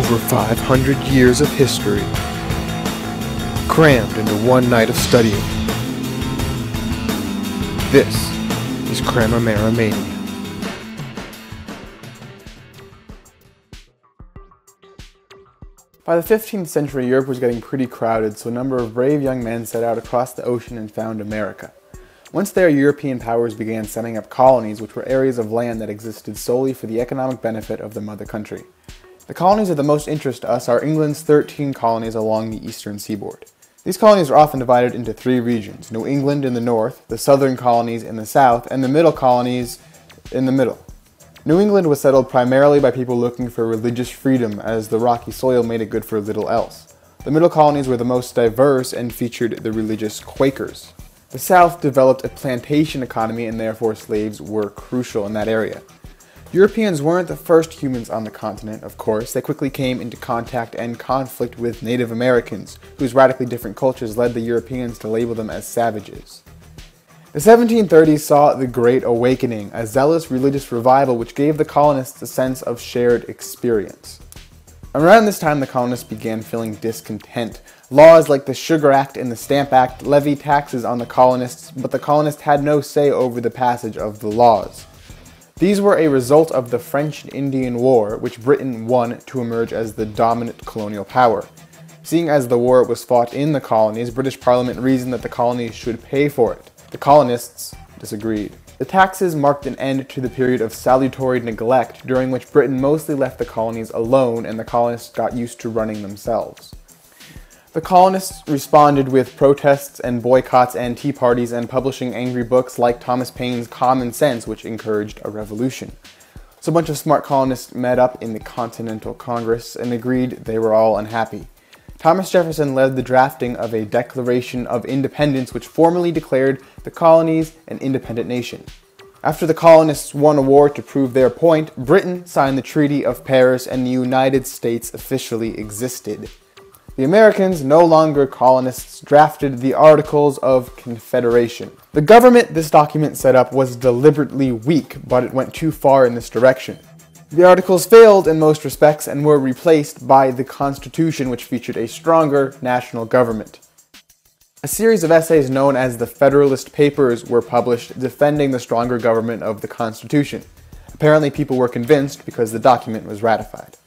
Over 500 years of history, crammed into one night of studying. This is CRAMAMERIMANIA. By the 15th century, Europe was getting pretty crowded, so a number of brave young men set out across the ocean and found America. Once there, European powers began setting up colonies, which were areas of land that existed solely for the economic benefit of the mother country. The colonies of the most interest to us are England's 13 colonies along the eastern seaboard. These colonies are often divided into three regions: New England in the north, the southern colonies in the south, and the middle colonies in the middle. New England was settled primarily by people looking for religious freedom, as the rocky soil made it good for little else. The middle colonies were the most diverse and featured the religious Quakers. The South developed a plantation economy, and therefore slaves were crucial in that area. Europeans weren't the first humans on the continent, of course. They quickly came into contact and conflict with Native Americans, whose radically different cultures led the Europeans to label them as savages. The 1730s saw the Great Awakening, a zealous religious revival which gave the colonists a sense of shared experience. Around this time, the colonists began feeling discontent. Laws like the Sugar Act and the Stamp Act levied taxes on the colonists, but the colonists had no say over the passage of the laws. These were a result of the French and Indian War, which Britain won to emerge as the dominant colonial power. Seeing as the war was fought in the colonies, British Parliament reasoned that the colonies should pay for it. The colonists disagreed. The taxes marked an end to the period of salutary neglect, during which Britain mostly left the colonies alone and the colonists got used to running themselves. The colonists responded with protests and boycotts and tea parties and publishing angry books like Thomas Paine's Common Sense, which encouraged a revolution. So a bunch of smart colonists met up in the Continental Congress and agreed they were all unhappy. Thomas Jefferson led the drafting of a Declaration of Independence, which formally declared the colonies an independent nation. After the colonists won a war to prove their point, Britain signed the Treaty of Paris and the United States officially existed. The Americans, no longer colonists, drafted the Articles of Confederation. The government this document set up was deliberately weak, but it went too far in this direction. The Articles failed in most respects and were replaced by the Constitution, which featured a stronger national government. A series of essays known as the Federalist Papers were published defending the stronger government of the Constitution. Apparently people were convinced because the document was ratified.